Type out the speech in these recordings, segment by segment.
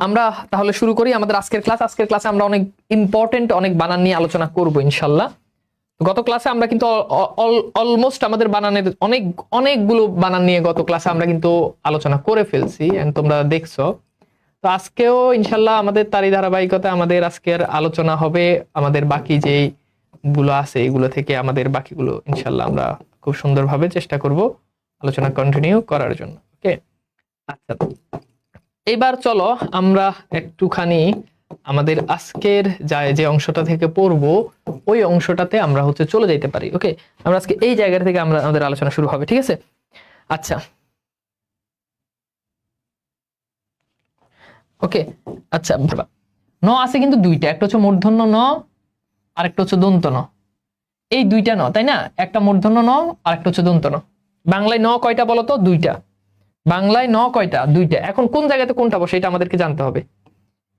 আমরা তাহলে শুরু করি আমাদের আজকের ক্লাস। আজকের ক্লাসে আমরা অনেক ইম্পর্টেন্ট অনেক বানান নিয়ে আলোচনা করব ইনশাল্লাহ। গত ক্লাসে আমরা কিন্তু অলমোস্ট আমাদের বানানের অনেকগুলো বানান নিয়ে গত ক্লাসে আমরা কিন্তু আলোচনা করে ফেলছি, এন্ড তোমরা দেখছো। তো আজকেও ইনশাল্লাহ আমাদের তারই ধারাবাহিকতা আমাদের আজকের আলোচনা হবে আমাদের বাকি যেই গুলো আছে এগুলো থেকে আমাদের বাকিগুলো ইনশাল্লাহ আমরা খুব সুন্দরভাবে চেষ্টা করব আলোচনা কন্টিনিউ করার জন্য। ওকে, আচ্ছা, এবার চলো আমরা একটুখানি আমাদের আজকের যে অংশটা থেকে পড়বো ওই অংশটাতে আমরা চলে যাইতে পারি। ওকে, আমরা আজকে এই জায়গা থেকে আমাদের আলোচনা শুরু হবে, ঠিক আছে? আচ্ছা, ওকে, আচ্ছা, ন আছে কিন্তু দুইটা, একটা হচ্ছে মূর্ধন্য ন আর একটা হচ্ছে দন্ত ন। এই দুইটা ন, তাই না? একটা মূর্ধন্য ন আর একটা হচ্ছে দন্ত ন। বাংলায় ন কয়টা বলো তো? দুইটা। বাংলায় ন কয়টা? দুইটা। এখন কোন জায়গাতে কোনটা বসে এটা আমাদেরকে জানতে হবে।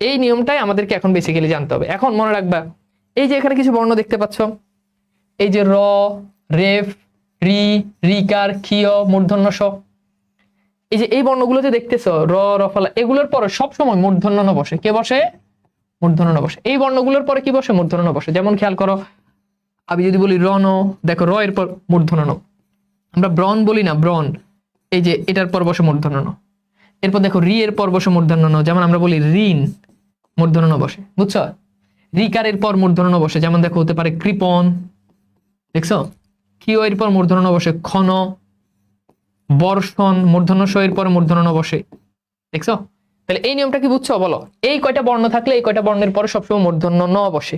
এই নিয়মটাই আমাদেরকে এখন বেসিক্যালি জানতে হবে। এখন মনে রাখবা, এই যে এখানে কিছু বর্ণ দেখতে পাচ্ছ, এই যে র, রেফ, রি, রিকার, ক্ষিয়, মূর্ধন্য স, এই যে এই বর্ণগুলো যে দেখতেছো র, রফলা, এগুলোর পরে সবসময় মূর্ধন্য ন বসে। কে বসে? মূর্ধন্য ন বসে। এই বর্ণগুলোর পরে কি বসে? মূর্ধন্য ন বসে। যেমন খেয়াল করো, আমি যদি বলি রন, দেখো র এর পর মূর্ধন্য ন। আমরা ব্রণ বলি না, ব্রণ, এই যে এটার পর বসে মূর্ধন্য ন। এরপর দেখো রি এর পর বসে মূর্ধন্য ন, যেমন আমরা বলি ঋণ, মূর্ধন্য ন বসে, বুঝছো? রিকারের পর মূর্ধন্য ন বসে, যেমন দেখো হতে পারে কৃপণ, দেখছো? ক্ষিয় এর পর মূর্ধন্য ন বসে ক্ষণ, বর্ষণ, মূর্ধন্য স এর পর মূর্ধন্য ন বসে, দেখছো? তাহলে এই নিয়মটা কি বুঝছো? বলো, এই কয়টা বর্ণ থাকলে এই কয়টা বর্ণের পরে সবসময় মূর্ধন্য ন বসে,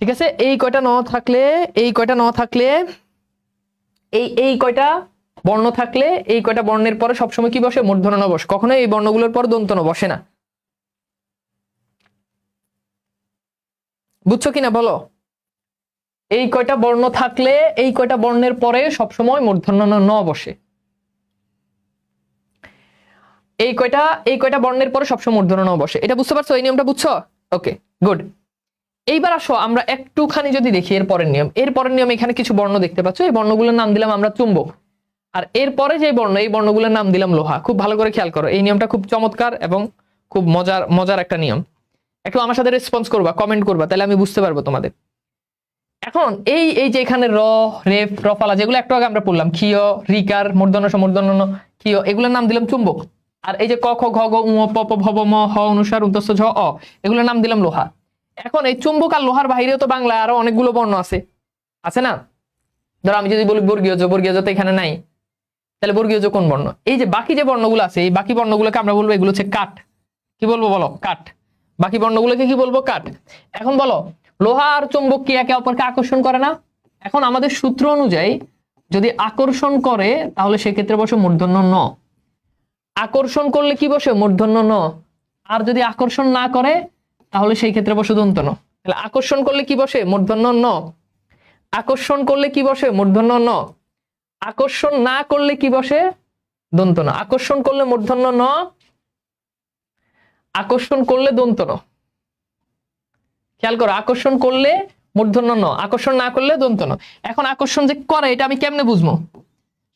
ঠিক আছে? এই কয়টা ন থাকলে এই কয়টা ন থাকলে এই কয়টা বর্ণ থাকলে এই কয়টা বর্ণের পরে সবসময় কি বসে? মূর্ধন্য ন বসে। কখনো এই বর্ণগুলোর পর দন্ত ন বসে না, বুঝছো কিনা বলো? এই কয়টা বর্ণ থাকলে এই কয়টা বর্ণের পরে সবসময় মূর্ধন্য ন বসে। এই কয়টা বর্ণের পরে সবসময় মূর্ধন্য ন বসে। এটা বুঝতে পারছো? এই নিয়মটা বুঝছো? ওকে, গুড। এইবার আসো আমরা একটুখানি যদি দেখি এর পরের নিয়ম। এর পরের নিয়ম, এখানে কিছু বর্ণ দেখতে পাচ্ছ, এই বর্ণগুলোর নাম দিলাম আমরা চুম্বক। আর এর পরে যে বর্ণ, এই বর্ণগুলোর নাম দিলাম লোহা। খুব ভালো করে খেয়াল করো, এই নিয়মটা খুব চমৎকার এবং খুব মজার একটা নিয়ম। একটু আমার সাথে রেসপন্স করবা, কমেন্ট করবা, তাহলে আমি বুঝতে পারবো তোমাদের। এখন এই যে এখানে র, রেফ, রফালা যেগুলো একটু আগে আমরা পড়লাম, ক্ষিয়, রিকার, মূর্ধন্য স, মূর্ধন্য ন, ক্ষিয়, এগুলোর নাম দিলাম চুম্বক। আর এই যে ক, খ, ঘ, গ, উ, প, প, ভ, ম, হ, অনুসার, উন্তস্ত, ঝ, অ, এগুলোর নাম দিলাম লোহা। এখন এই চুম্বক আর লোহার বাহিরেও তো বাংলায় আরো অনেকগুলো বর্ণ আছে না? ধরো আমি যদি বলি বর্গীয় জ, বর্গীয় জ তো এখানে নাই, তাহলে বর্গীয় জ কোন বর্ণ? এই যে বাকি যে বর্ণগুলো আছে, এই বাকি বর্ণগুলোকে আমরা বলবো এগুলো হচ্ছে কাঠ। কি বলবো বলো? কাঠ। বাকি বর্ণগুলোকে কি বলবো? কাঠ। এখন বলো, লোহা আর চুম্বক কি একে অপরকে আকর্ষণ করে না? এখন আমাদের সূত্র অনুযায়ী যদি আকর্ষণ করে তাহলে সেক্ষেত্রে বসে মূর্ধন্য ন। আকর্ষণ করলে কি বসে? মূর্ধন্য ন। আর যদি আকর্ষণ না করে তাহলে সেই ক্ষেত্রে বসে দন্ত ন। তাহলে আকর্ষণ করলে কি বসে? মূর্ধন্য ন। আকর্ষণ করলে কি বসে? মূর্ধন্য ন। আকর্ষণ না করলে কি বসে? দন্ত ন। আকর্ষণ করলে মূর্ধন্য ন, আকর্ষণ করলে দন্ত ন। খেয়াল করো, আকর্ষণ করলে মূর্ধন্য ন, আকর্ষণ না করলে দন্ত ন। এখন আকর্ষণ যে করে এটা আমি কেমনে বুঝবো?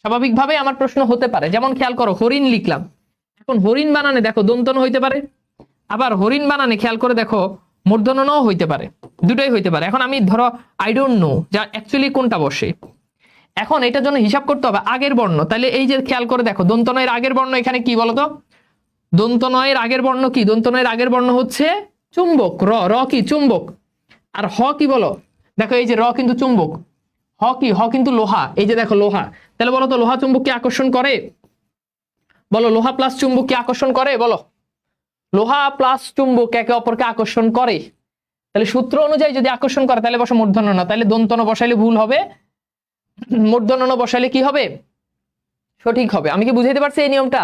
স্বাভাবিকভাবে আমার প্রশ্ন হতে পারে, যেমন খেয়াল করো হরিণ লিখলাম, এখন হরিণ বানানে দেখো দন্ত ন হইতে পারে, আবার হরিণ বানানে খেয়াল করে দেখো মূর্ধন্য ন হইতে পারে, দুটোই হইতে পারে। এখন আমি ধরো আই ডোন্ট নো যা অ্যাকচুয়ালি কোনটা বসে। এখন এটার জন্য হিসাব করতে হবে আগের বর্ণ। তাহলে এই যে খেয়াল করে দেখো দন্ত ন এর আগের বর্ণ এখানে কি বলতো? দন্ত ন এর আগের বর্ণ কি? দন্ত ন এর আগের বর্ণ হচ্ছে চুম্বক। র, র কি? চুম্বক। আর হ কি বলো? দেখো এই যে র কিন্তু চুম্বক, হ কি? হ কিন্তু লোহা। এই যে দেখো লোহা। তাহলে বলো তো লোহা চুম্বক কি আকর্ষণ করে? বলো, লোহা প্লাস চুম্বক কি আকর্ষণ করে? বলো, লোহা প্লাস চুম্বক একে অপরকে আকর্ষণ করে। তাহলে সূত্র অনুযায়ী যদি আকর্ষণ করে তাহলে বসে মূর্ধন্য ন। তাহলে দন্ত ন বসাইলে ভুল হবে, মূর্ধন্য ন বসাইলে কি হবে? সঠিক হবে। আমি কি বুঝাইতে পারছি এই নিয়মটা?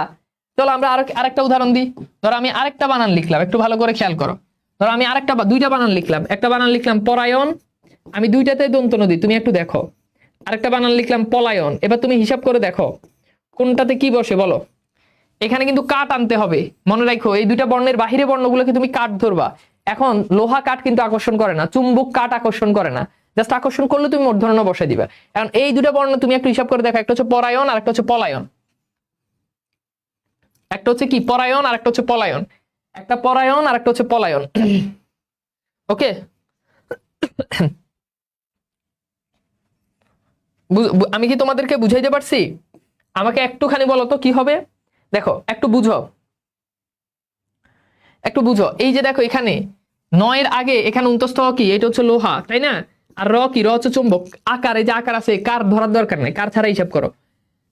চলো আমরা আরেকটা উদাহরণ দিই। ধরো আমি আরেকটা বানান লিখলাম, একটু ভালো করে খেয়াল করো। ধরো আমি দুইটা বানান লিখলাম, একটা বানান লিখলাম পরায়ণ, আমি দুইটাতে দন্ত ন দিই, তুমি একটু দেখো। আরেকটা বানান লিখলাম পলায়ন, এবার তুমি হিসাব করে দেখো কোনটাতে কি বসে বলো। এখানে কিন্তু কাঠ আনতে হবে, মনে রাখো এই দুইটা বর্ণের বাহিরে বর্ণগুলোকে তুমি কাঠ ধরবা। এখন লোহা কাঠ কিন্তু আকর্ষণ করে না, চুম্বক কাঠ আকর্ষণ করে না, জাস্ট আকর্ষণ করলে তুমি মূর্ধন্য ন বসাই দিবা। এখন এই দুটো বর্ণ তুমি একটু হিসাব করে দেখো, একটা হচ্ছে পরায়ণ আর একটা হচ্ছে পলায়ন। একটা হচ্ছে কি? পরায়ণ আর একটা হচ্ছে পলায়ন। একটা পরায়ণ আর একটা হচ্ছে পলায়ন। ওকে, আমি কি তোমাদেরকে বুঝাইতে পারছি? আমাকে একটুখানি বলো তো কি হবে। দেখো একটু বুঝো, একটু বুঝো। এই যে দেখো এখানে 9 এর আগে এখানে অন্তস্থ কি, এটা হচ্ছে লোহা, তাই না? আর র কি, র হচ্ছে চুম্বক। আকার, এই যে আকার আছে, কার ধরার দরকার নাই, কার ছাড়া হিসাব করো।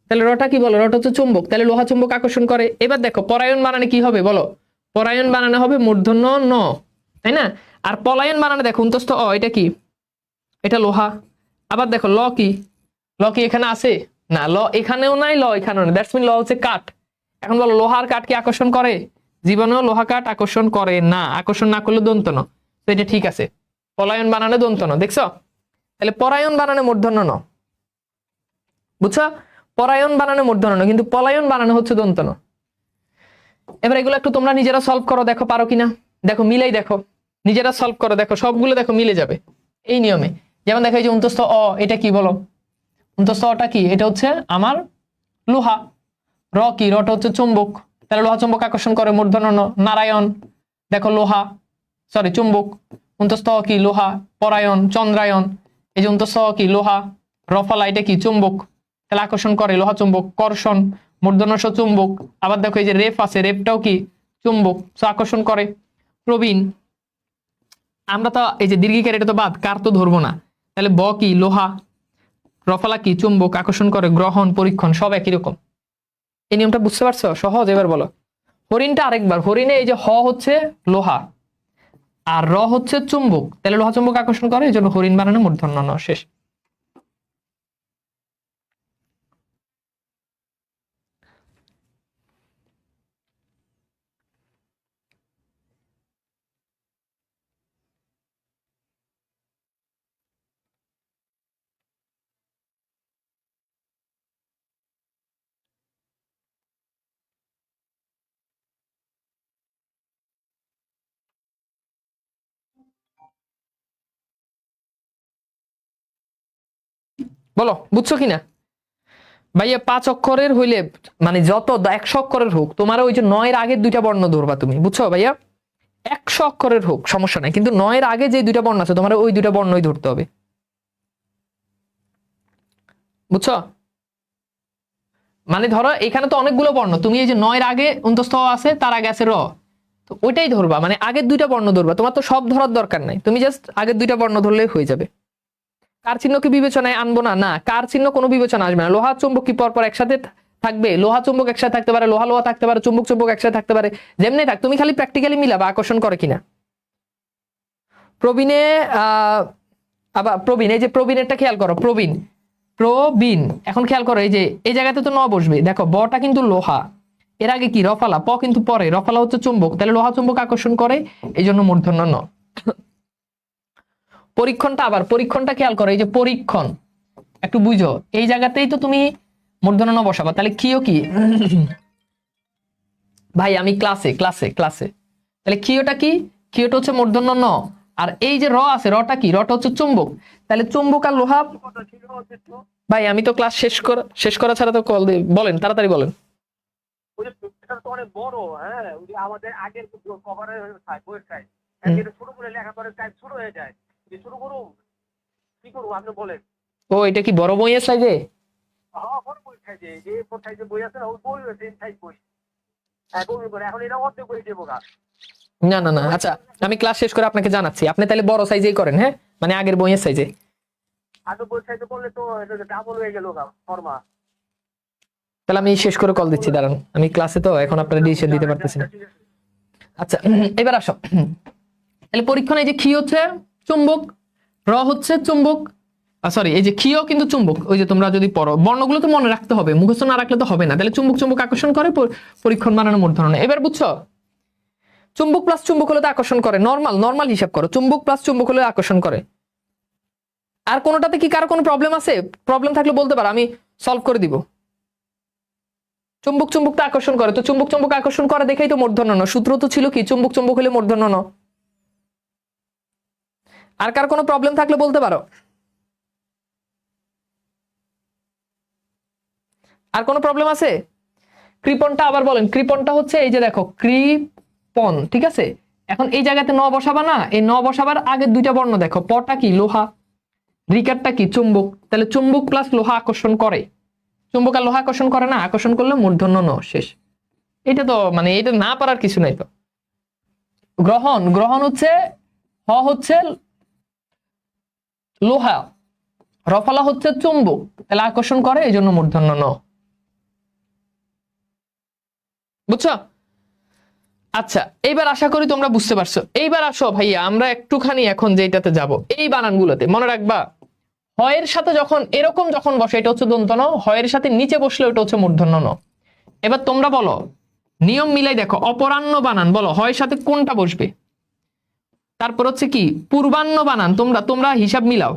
তাহলে রটা কি বলো, রটা হচ্ছে চুম্বক, তাহলে লোহা চুম্বক আকর্ষণ করে। এবার দেখো পরায়ণ বানানে কি হবে বলো, পরায়ণ বানানে হবে মূর্ধন্য ন, তাই না? আর পলায়ন বানানে দেখো অন্তস্থ অ, এটা কি, এটা লোহা। আবার দেখো ল কি, ল কি এখানে আছে না, ল এখানেও নাই, ল এখানেও নাই, দ্যাটস মিন ল হচ্ছে কাঠ। এখন বলো লোহার কাঠ কি আকর্ষণ করে? জীবনেও লোহা কাঠ আকর্ষণ করে না, আকর্ষণ না করলে দন্ত ন, তো এটা ঠিক আছে। পলায়ন বানানে দন্ত ন, দেখছো? তাহলে পরায়ণ বানানে মূর্ধন্য ন, বুঝছো? পরায়ণ বানানে মূর্ধন্য ন, কিন্তু পলায়ন বানানো হচ্ছে দন্ত ন। এবার এগুলো একটু তোমরা নিজেরা সলভ করো, দেখো পারো কিনা, দেখো মিলাই দেখো, নিজেরা সলভ করো, দেখো সবগুলো দেখো মিলে যাবে এই নিয়মে। যেমন দেখো এই যে অন্তস্থ অ, এটা কি বলো, অন্তস্থ অটা কি, এটা হচ্ছে আমার লোহা। র কি, রটা হচ্ছে চুম্বক, তাহলে লোহা চুম্বক আকর্ষণ করে মূর্ধন্য ন। নারায়ণ দেখো লোহা, সরি চুম্বক, অন্তস্থ কি লোহা। পরায়ণ চন্দ্রায়ণ, এই যে অন্তস্থ কি লোহা। রফালা এটা কি চুম্বক, তাহলে আকর্ষণ করে লোহা চুম্বক। কর্ষণ মূর্ধন্য স চুম্বক। আবার দেখো এই যে রেফ আছে, রেফটাও কি চুম্বক, সো আকর্ষণ করে। প্রবীণ, আমরা তো এই যে দীর্ঘিকার, এটা তো বাদ, কার তো ধরবো না, তাহলে ব কি লোহা। রফালা কি চুম্বক, আকর্ষণ করে। গ্রহণ পরীক্ষণ সব একই রকম। এই নিয়মটা বুঝতে পারছো? সহজ। এবার বলো হরিণটা আরেকবার। হরিণে এই যে হ হচ্ছে লোহা আর র হচ্ছে চুম্বক, তাহলে লোহা চুম্বক আকর্ষণ করে, এই জন্য হরিণ বানানো মূর্ধন্য ন, শেষ। বলো বুঝছো কিনা ভাইয়া? 5 অক্ষরের হইলে মানে যত 100 অক্ষরের হোক, তোমার ওই যে 9 এর আগের দুইটা বর্ণ ধরবা তুমি, বুঝছো ভাইয়া? 100 অক্ষরের হোক সমস্যা নাই, কিন্তু 9 এর আগে যে দুইটা বর্ণ আছে তোমার ওই দুইটা বর্ণই ধরতে হবে, বুঝছো? মানে ধরো এখানে তো অনেকগুলো বর্ণ, তুমি এই যে 9 এর আগে অন্তস্থ আছে, তার আগে আছে র, তো ওইটাই ধরবা, মানে আগের দুইটা বর্ণ ধরবা। তোমার তো সব ধরার দরকার নাই, তুমি জাস্ট আগের দুইটা বর্ণ ধরলেই হয়ে যাবে। কার চিহ্ন কি বিবেচনায় আনবো না? না, কার চিহ্ন কোনো বিবেচনা আসবে না। লোহা চুম্বক কি পরপর একসাথে থাকবে? লোহা চুম্বক একসাথে থাকতে পারে, লোহা লোহা থাকতে পারে, চুম্বক চুম্বক একসাথে থাকতে পারে, যেমনি থাক, তুমি খালি প্র্যাকটিক্যালি মিলাবা আকর্ষণ করে কিনা। প্রবীণে আবার প্রবীণ, এই যে প্রবীণেরটা খেয়াল করো, প্রবীণ প্রবীণ, এখন খেয়াল করো এই যে এই জায়গাতে তো ন বসবে, দেখো বটা কিন্তু লোহা, এর আগে কি রফালা, প কিন্তু পরে, রফালা হচ্ছে চুম্বক, তাহলে লোহা চুম্বক আকর্ষণ করে, এই জন্য মূর্ধন্য ন। পরীক্ষণটা, আবার পরীক্ষণটা খেয়াল করো, এই যে পরীক্ষণ একটু বুঝো, এই জায়গাতেই তো তুমি মূর্ধন্য ন বসাবা, তাহলে কিও কি ভাই আমি ক্লাসে ক্লাসে ক্লাসে, তাহলে কিওটা কি, কিওটা হচ্ছে মূর্ধন্য ন। আর এই যে র আছে, রটা কি, রটা হচ্ছে চুম্বক, তাহলে চুম্বক আর লোহা। ভাই আমি তো ক্লাস শেষ করা ছাড়া তো কল দিই, বলেন তাড়াতাড়ি বলেন। অনেক বড়, হ্যাঁ আমাদের আগের কভারে বইয়ের সাইজ, ছোট করে লেখা করে সাইজ ছোট হয়ে যায়, ছোট করুন কি করবো আপনি বলেন। ও এটা কি বড় বইয়ের সাইজে? হ্যাঁ বড় বই সাইজে, যে সাইজে বই আছে না, ওই বই সেম সাইজ বই। হ্যাঁ বই করে এখন এটা অর্ধেক বই দেবো গা। না না না, আচ্ছা আমি ক্লাস শেষ করে আপনাকে জানাচ্ছি, আপনি তাহলে বড় সাইজেই করেন, হ্যাঁ মানে আগের বইয়ের সাইজে। আগে বই সাইজে করলে তো এটা ডাবল হয়ে গেল গা ফর্মা। তাহলে আমি শেষ করে কল দিচ্ছি, দাঁড়ান, আমি ক্লাসে তো এখন আপনার ডিসিশন দিতে পারতেছি না। আচ্ছা এবার আসো, তাহলে পরীক্ষণে এই যে ক্ষি হচ্ছে চুম্বক, র হচ্ছে চুম্বক, সরি এই যে ক্ষিও কিন্তু চুম্বক, ওই যে তোমরা যদি পড়ো বর্ণগুলো তো মনে রাখতে হবে, মুখস্থ না রাখলে তো হবে না। তাহলে চুম্বক চুম্বক আকর্ষণ করে, পরীক্ষণ বানানো মূর্ধন্য ন। এবার বুঝছো? চুম্বক প্লাস চুম্বক হলে তো আকর্ষণ করে, নর্মাল নর্মাল হিসাব করো, চুম্বক প্লাস চুম্বক হলে আকর্ষণ করে। আর কোনোটাতে কি কারো কোনো প্রবলেম আছে? প্রবলেম থাকলে বলতে পারো, আমি সলভ করে দিব। চুম্বক চুম্বকটা আকর্ষণ করে, তো চুম্বক চুম্বক আকর্ষণ করে দেখেই তো মূর্ধন্য ন, সূত্র তো ছিল কি চুম্বক চুম্বক হলে মূর্ধন্য ন। আর কার কোনো প্রবলেম থাকলে বলতে পারো। আর কোনো প্রবলেম আছে? কৃপণটা আবার বলেন, কৃপণটা হচ্ছে এই যে দেখো, কৃপ পন, ঠিক আছে। এখন এই জায়গাতে ন বসাবা না, এই ন বসাবার আগের দুইটা বর্ণ দেখো, পটা কি লোহা, রিকারটা কি চুম্বক, তাহলে চুম্বক প্লাস লোহা আকর্ষণ করে, চুম্বক আর লোহা আকর্ষণ করে না, আকর্ষণ করলে মূর্ধন্য ন, শেষ। এটা তো মানে এটা না পারার কিছু নাই তো। গ্রহণ, গ্রহণ হচ্ছে হ হচ্ছে লোহা, রফলা হচ্ছে চুম্বক, তাহলে আকর্ষণ করে, এই জন্য মূর্ধন্য ন। বুঝছো? আচ্ছা, এইবার আশা করি তোমরা বুঝতে পারছো। এইবার আসো ভাইয়া আমরা একটুখানি এখন যেটাতে যাব, এই বানানগুলোতে মনে রাখবা হয়ের সাথে যখন এরকম যখন বসে এটা হচ্ছে দন্ত ন, হয়ের সাথে নিচে বসলে ওটা হচ্ছে মূর্ধন্য ন। এবার তোমরা বলো, নিয়ম মিলাই দেখো, অপরাহ্ন বানান বলো হয়ের সাথে কোনটা বসবে। তারপর হচ্ছে কি পূর্বাহ্ন বানান, তোমরা হিসাব মিলাও,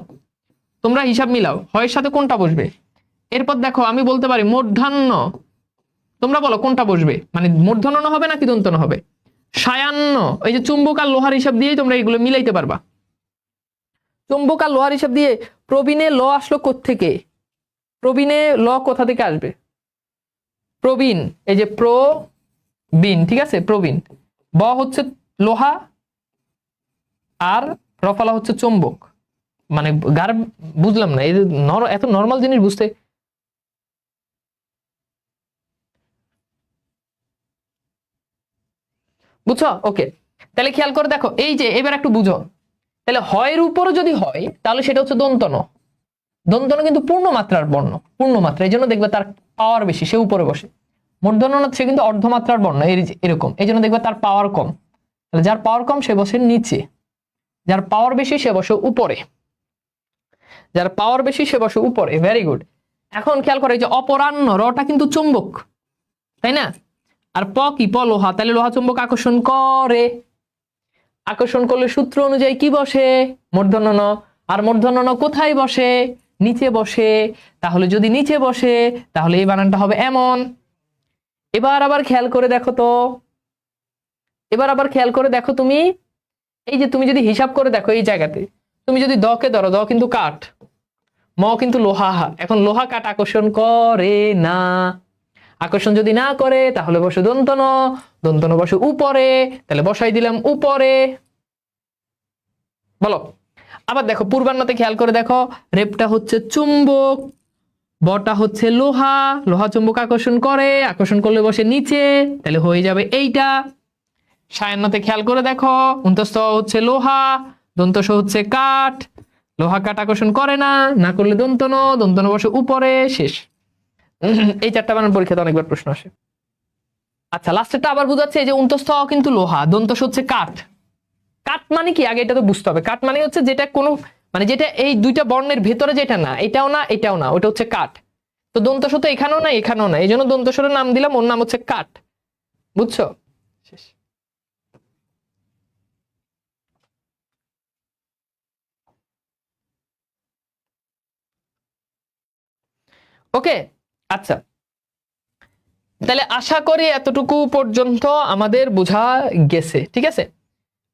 তোমরা হিসাব মিলাও হয়ের সাথে কোনটা বসবে। এরপর দেখো আমি বলতে পারি মূর্ধান্য, তোমরা বলো কোনটা বসবে, মানে মূর্ধন্য ন হবে নাকি দন্ত ন হবে। সায়ান্ন, এই যে চুম্বক আর লোহার হিসাব দিয়েই তোমরা এগুলো মিলাইতে পারবা। চুম্বক আর লোহার হিসাব দিয়ে প্রবীণে ল আসলো কোত্থেকে, প্রবীণে ল কোথা থেকে আসবে, প্রবীণ, এই যে প্রবীণ, ঠিক আছে, প্রবীণ। ব হচ্ছে লোহা আর রফলা হচ্ছে চুম্বক, মানে গার বুঝলাম না, এই যে এত নর্মাল জিনিস বুঝতে। বুঝছো? ওকে, তাহলে খেয়াল করে দেখো, এই যে এবার একটু বুঝো, তাহলে হয়ের উপরও যদি হয় তাহলে সেটা হচ্ছে দন্তন। দন্তন কিন্তু পূর্ণ মাত্রার বর্ণ, পূর্ণ মাত্রা, এই জন্য দেখবে তার পাওয়ার বেশি, সে উপরে বসে। মূর্ধন্য ন সে কিন্তু অর্ধমাত্রার বর্ণ, এরকম, এই জন্য দেখবে তার পাওয়ার কম। তাহলে যার পাওয়ার কম সে বসে নিচে, যার পাওয়ার বেশি সে বসে উপরে, যার পাওয়ার বেশি সে বসে উপরে। Very good. এখন খেয়াল করে যে অপরাহ্ন, রটা কিন্তু চুম্বক, তাই না, আর প কি, প লোহা, তাহলে লোহা চুম্বক আকর্ষণ করে, আকর্ষণ করলে সূত্র অনুযায়ী কি বসে, মূর্ধন্য ন। আর মূর্ধন্য ন কোথায় বসে, নিচে বসে। তাহলে যদি নিচে বসে তাহলে এই বানানটা হবে এমন। এবার আবার খেয়াল করে দেখো তো, এবার আবার খেয়াল করে দেখো তুমি, এই যে তুমি যদি হিসাব করে দেখো এই জায়গাতে, তুমি যদি দ কে ধরো, দ কিন্তু কাঠ, ম কিন্তু লোহা, এখন লোহা কাঠ আকর্ষণ করে না, আকর্ষণ যদি না করে তাহলে বসে দন্তন, দন্তন বসে উপরে, তাহলে বসাই দিলাম উপরে। বলো। আবার দেখো পূর্বাহ্নতে খেয়াল করে দেখো, রেপটা হচ্ছে চুম্বক, বটা হচ্ছে লোহা, লোহা চুম্বক আকর্ষণ করে, আকর্ষণ করলে বসে নিচে, তাহলে হয়ে যাবে এইটা। সায়ান্নতে খেয়াল করে দেখো, অন্তস্থ হচ্ছে লোহা, দন্তস হচ্ছে কাঠ, লোহা কাঠ আকর্ষণ করে না, না করলে দন্তন, দন্তন বসে উপরে, শেষ। এই চারটা বানান পরীক্ষাতে অনেকবার প্রশ্ন আসে। আচ্ছা, লাস্টেরটা আবার বুঝাচ্ছে, এই যে অন্তস্থ কিন্তু লোহা, দন্তস হচ্ছে কাঠ। কাঠ মানে কি আগে এটা তো বুঝতে হবে। কাঠ মানে হচ্ছে যেটা কোনো, মানে যেটা এই দুইটা বর্ণের ভেতরে যেটা না, এটাও না এটাও না, ওটা হচ্ছে কাঠ। তো দন্তস তো এখানেও না এখানেও না, এই জন্য দন্তস্বরের নাম দিলাম, ওর নাম হচ্ছে কাঠ। বুঝছো? শেষ। ওকে, আচ্ছা, তাহলে আশা করি এতটুকু পর্যন্ত আমাদের বোঝা গেছে, ঠিক আছে।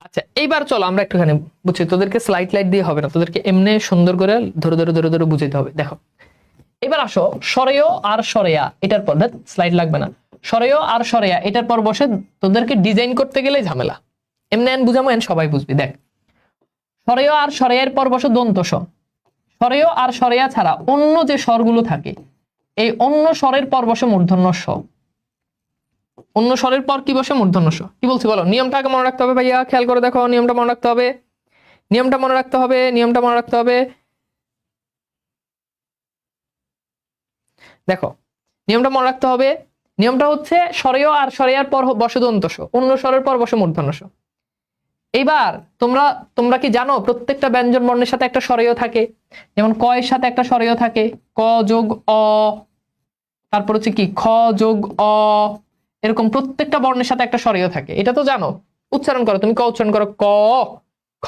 আচ্ছা, এইবার চলো আমরা একটুখানি বুঝছি, তোদেরকে স্লাইড লাইট দিয়ে হবে না, তোদেরকে এমনি সুন্দর করে ধরে ধরে ধরে ধরে বুঝাইতে হবে। দেখো এবার আসো, সরেয় আর সরেয়া, এটার পর স্লাইড লাগবে না, সরেয় আর সরেয়া এটার পর বসে তোদেরকে ডিজাইন করতে গেলে ঝামেলা, এমনি এন বুঝামো, এন সবাই বুঝবি। দেখ, সরেয় আর সরেয়ার পর বসে দন্ত স, সরেয় আর সরেয়া ছাড়া অন্য যে স্বরগুলো থাকে, এই অন্য স্বরের পর বসে মূর্ধন্য স, অন্য স্বরের পর কি বসে মূর্ধন্য স। কি বলছি বলো, নিয়মটা আগে মনে রাখতে হবে ভাইয়া, খেয়াল করে দেখো, নিয়মটা মনে রাখতে হবে, নিয়মটা মনে রাখতে হবে, নিয়মটা মনে রাখতে হবে। দেখো নিয়মটা মনে রাখতে হবে, নিয়মটা হচ্ছে সরেয় আর সরেয়ার পর বসে দন্ত স, অন্য স্বরের পর বসে মূর্ধন্য স। এইবার তোমরা কি জানো প্রত্যেকটা ব্যঞ্জন বর্ণের সাথে একটা সরেয় থাকে, যেমন ক এর সাথে একটা সরেয় থাকে, ক যোগ অ, তারপর হচ্ছে কি খ যোগ অ, এরকম প্রত্যেকটা বর্ণের সাথে একটা সরেয় থাকে, এটা তো জানো। উচ্চারণ করো, তুমি ক উচ্চারণ করো, ক খ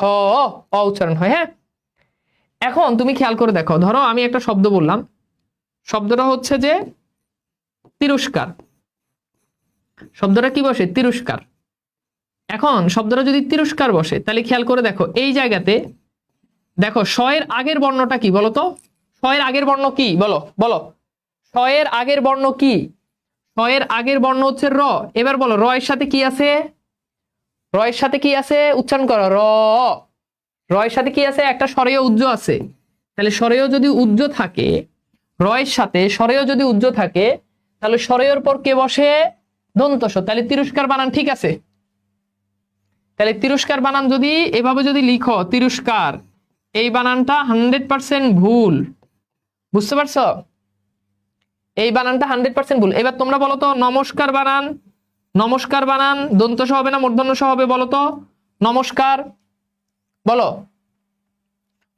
অ উচ্চারণ হয়। হ্যাঁ, এখন তুমি খেয়াল করে দেখো, ধরো আমি একটা শব্দ বললাম, শব্দটা হচ্ছে যে তিরস্কার, শব্দটা কি বসে, তিরস্কার। এখন শব্দটা যদি তিরস্কার বসে তাহলে খেয়াল করে দেখো, এই জায়গাতে দেখো শয়ের আগের বর্ণটা কি বলো তো, শয়ের আগের বর্ণ কি বলো, বলো শয়ের আগের বর্ণ কি, শয়ের আগের বর্ণ হচ্ছে র। এবার বলো র এর সাথে কি আছে, রয়ের সাথে কি আছে উচ্চারণ করো, রয়ের সাথে কি আছে, একটা স্বরেয় উজ্জ আছে। তাহলে স্বরেয় যদি উজ্জ থাকে, রয়ের সাথে স্বরেয় যদি উজ্জ থাকে, তাহলে স্বরেয়র পর কে বসে, দন্ত স। তাহলে তিরস্কার বানান ঠিক আছে। তাহলে তিরস্কার বানান যদি এভাবে যদি লিখো, তিরস্কার, এই বানানটা 100% ভুল। বুঝতে পারছো? এই বানানটা 100% ভুল। এবার তোমরা বলো তো নমস্কার বানান, নমস্কার বানান দন্ত স হবে না মূর্ধন্য স হবে, বলো তো। নমস্কার বলো,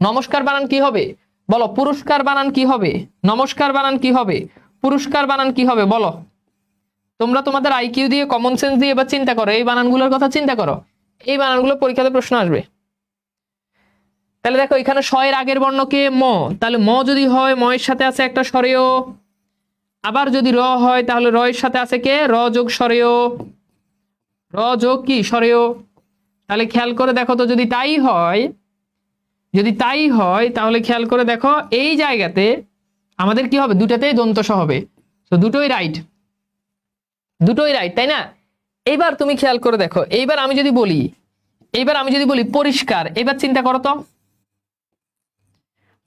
নমস্কার বানান কি হবে বলো। পুরস্কার বানান কি হবে, নমস্কার বানান কি হবে, পুরস্কার বানান কি হবে বলো। তোমরা তোমাদের আইকিউ দিয়ে, কমন সেন্স দিয়ে এবার চিন্তা করো, এই বানানগুলোর কথা চিন্তা করো। এই বানানগুলো পরীক্ষাতে প্রশ্ন আসবে। তাহলে দেখো এখানে স এর আগের বর্ণ কে, ম। তাহলে ম যদি হয়, ম এর সাথে আছে একটা স্বরেয়। আবার যদি র হয়, তাহলে র এর সাথে আছে কে, র যোগ স্বরেয়, র যোগ কি স্বরেয়। তাহলে খেয়াল করে দেখো তো, যদি তাই হয়, যদি তাই হয় তাহলে খেয়াল করে দেখো এই জায়গাতে আমাদের কি হবে, দুটাতেই দন্ত স হবে। তো দুটোই রাইট, দুটোই রাইট, তাই না? এইবার তুমি খেয়াল করে দেখো, এইবার আমি যদি বলি, এইবার আমি যদি বলি পরিষ্কার, এবার চিন্তা করো তো,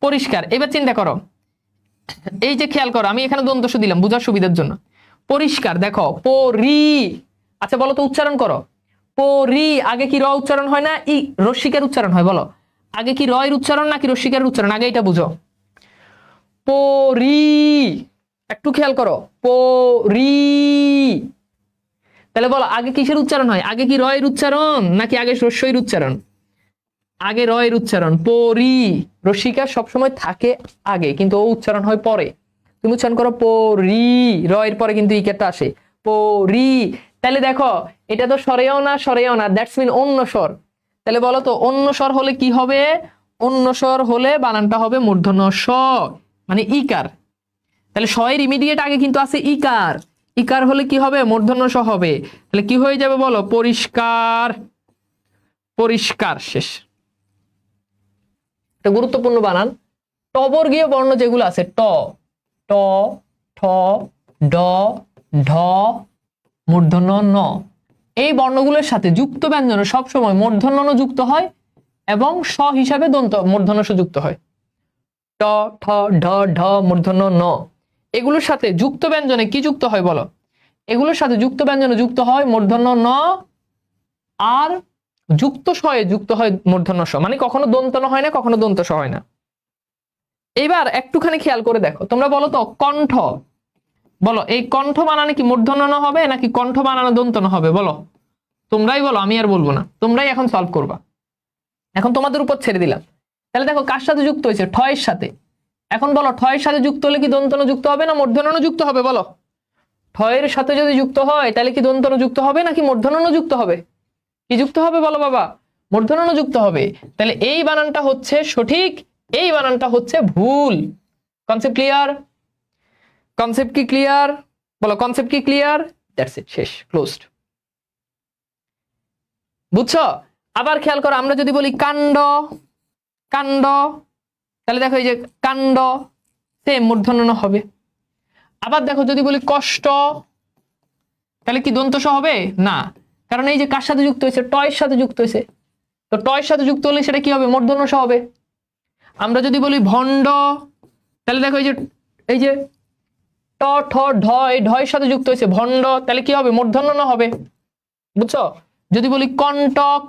পরিষ্কার, এবার চিন্তা করো। এই যে খেয়াল করো, আমি এখানে দন্ত স দিলাম বোঝার সুবিধার জন্য। পরিষ্কার দেখো, পরি। আচ্ছা বলো তো, উচ্চারণ করো, পরি। আগে কি র উচ্চারণ হয় না, ই রস্যিকার উচ্চারণ হয়, বলো। আগে কি র এর উচ্চারণ নাকি রস্যিকার উচ্চারণ, আগে এটা বুঝো। পরি, একটু খেয়াল করো, পরি। তাহলে বলো আগে কিসের উচ্চারণ হয়, আগে কি র এর উচ্চারণ নাকি আগে রস্যইর উচ্চারণ? আগে র এর উচ্চারণ। পরি, রস্যিকার সবসময় থাকে আগে, কিন্তু ও উচ্চারণ হয় পরে। তুমি উচ্চারণ করো পরি, র এর পরে কিন্তু ইকারটা আসে, পরি। তাহলে দেখো এটা তো স্বরেও না স্বরেও না, দ্যাটস মিন অন্য স্বর। তাহলে বলো তো অন্য স্বর হলে কি হবে, অন্য স্বর হলে বানানটা হবে মূর্ধন্য স, মানে ইকার। তাহলে স এর ইমিডিয়েট আগে কিন্তু আছে ইকার, ইকার হলে কি হবে, মূর্ধন্য স হবে। তাহলে কি হয়ে যাবে বলো, পরিষ্কার, পরিষ্কার, শেষ। একটা গুরুত্বপূর্ণ বানান, টবর্গীয় বর্ণ যেগুলো আছে, ট, ট, ঠ, ড, ঢ, মূর্ধন্য ন, এই বর্ণগুলোর সাথে যুক্ত ব্যঞ্জন সবসময় মূর্ধন্য ন যুক্ত হয় এবং স হিসাবে দন্ত মূর্ধন্য স যুক্ত হয়। ট, ঠ, ঢ, ঢ, মূর্ধন্য ন, এগুলোর সাথে যুক্ত ব্যঞ্জনে কি যুক্ত হয় বলো। এগুলোর সাথে যুক্ত ব্যঞ্জনে যুক্ত হয় মূর্ধন্য ন, আর যুক্ত শয়ে যুক্ত হয় মূর্ধন্য স, মানে কখনো দন্ত ন হয় না, কখনো দন্ত স হয় না। এবার একটুখানি খেয়াল করে দেখো, তোমরা বলো তো কণ্ঠ, বলো এই কণ্ঠ বানানে কি মূর্ধন্য ন হবে নাকি কণ্ঠ বানানো দন্ত ন হবে বলো। তোমরাই বলো, আমি আর বলবো না, তোমরাই এখন সলভ করবা, এখন তোমাদের উপর ছেড়ে দিলাম। তাহলে দেখো কার সাথে যুক্ত হয়েছে, ঠ এর সাথে। এখন বলো ঠ এর সাথে যুক্ত হলে কি দন্ত ন যুক্ত হবে না মূর্ধন্য ন যুক্ত হবে বলো। ঠ এর সাথে যদি যুক্ত হয় তাহলে কি দন্ত ন যুক্ত হবে নাকি মূর্ধন্য ন যুক্ত হবে, কি যুক্ত হবে বলো বাবা, মূর্ধন্য ন যুক্ত হবে। তাহলে এই বানানটা হচ্ছে সঠিক, এই বানানটা হচ্ছে ভুল। কনসেপ্ট ক্লিয়ার, কনসেপ্ট কি ক্লিয়ার বলো, কনসেপ্ট কি ক্লিয়ার, দ্যাটস ইট, শেষ, ক্লোজড। বুঝছো? আবার খেয়াল করো, আমরা যদি বলি কাণ্ড, কাণ্ড, তাহলে দেখো এই যে কাণ্ড, সেম মূর্ধন্য ন হবে। আবার দেখো যদি বলি কষ্ট, তাহলে কি দন্ত স হবে না, কারণ এই যে কার সাথে যুক্ত হয়েছে, ট এর সাথে যুক্ত হয়েছে, তো ট এর সাথে যুক্ত হলে সেটা কি হবে, মূর্ধন্য স হবে। আমরা যদি বলি ভণ্ড, তাহলে দেখো এই যে ট, ঠ, ঢ, এই ঢ এর সাথে যুক্ত হয়েছে ভণ্ড, তাহলে কি হবে, মূর্ধন্য ন হবে। বুঝছো? যদি বলি কণ্টক,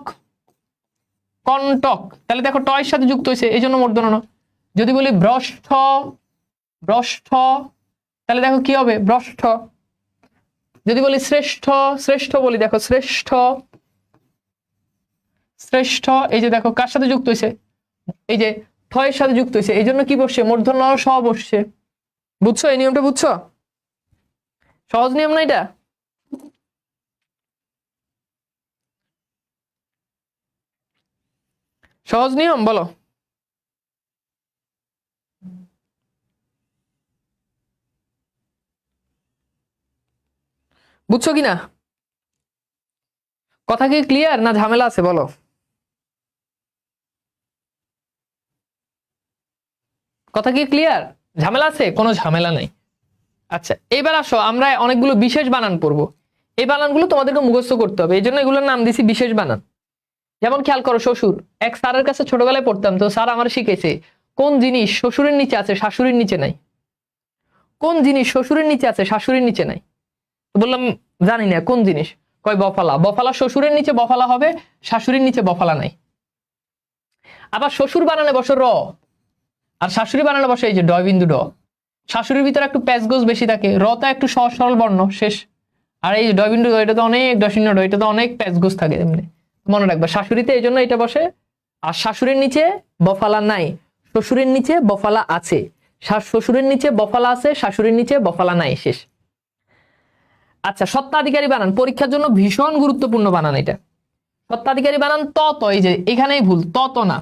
কণ্টক, তাহলে দেখো ট এর সাথে যুক্ত হয়েছে, এই জন্য মূর্ধন্য ন। যদি বলি ভ্রষ্ট, ভ্রষ্ট, তাহলে দেখো কি হবে, ভ্রষ্ট। যদি বলি শ্রেষ্ঠ, শ্রেষ্ঠ বলি, দেখো শ্রেষ্ঠ, শ্রেষ্ঠ, এই যে দেখো কার সাথে যুক্ত হয়েছে, এই যে ঠ এর সাথে যুক্ত হয়েছে, এই জন্য কি বসছে, মূর্ধন্য স বসছে। বুঝছো এই নিয়মটা, বুঝছো? সহজ নিয়ম না এটা? সহজ নিয়ম বলো। বুঝছো কিনা? কথা কি ক্লিয়ার না ঝামেলা আছে বলো? কথা কি ক্লিয়ার, ঝামেলা আছে? কোনো ঝামেলা নাই। আচ্ছা এবার আসো, আমরা অনেকগুলো বিশেষ বানান পড়বো। এই বানানগুলো তোমাদেরকে মুখস্থ করতে হবে, এই জন্য এগুলোর নাম দিছি বিশেষ বানান। যেমন খেয়াল করো, শ্বশুর, এক স্যারের কাছে ছোটবেলায় পড়তাম, তো স্যার আমার শিখেছে কোন জিনিস শ্বশুরের নিচে আছে শাশুড়ির নিচে নাই, কোন জিনিস শ্বশুরের নিচে আছে শাশুড়ির নিচে নাই। বললাম জানি না কোন জিনিস, কয় বফালা। বফালা শ্বশুরের নিচে বফালা হবে, শাশুড়ির নিচে বফালা নাই। আবার শ্বশুর বানানে বসে র, আর শাশুড়ি বানানে বসে এই যে ডয় বিন্দু ড। শাশুড়ির ভিতরে একটু প্যাচগোজ বেশি থাকে, রটা একটু সহজ সরল বর্ণ শেষ। আর এই ডয় বিন্দু ড, এটা তো অনেক দশিন্য ড, এটা তো অনেক প্যাচগোজ থাকে। এমনি মনে রাখবা শাশুড়িতে এই জন্য এটা বসে। আর শাশুড়ির নিচে বফালা নাই, শ্বশুরের নিচে বফালা আছে। শ্বশুরের নিচে বফালা আছে, শাশুড়ির নিচে বফালা নাই, শেষ। আচ্ছা, সত্ত্বাধিকারী বানান পরীক্ষার জন্য ভীষণ গুরুত্বপূর্ণ বানান এটা। সত্ত্বাধিকারী বানান ত ত, এই যে এখানেই ভুল, ত ত না,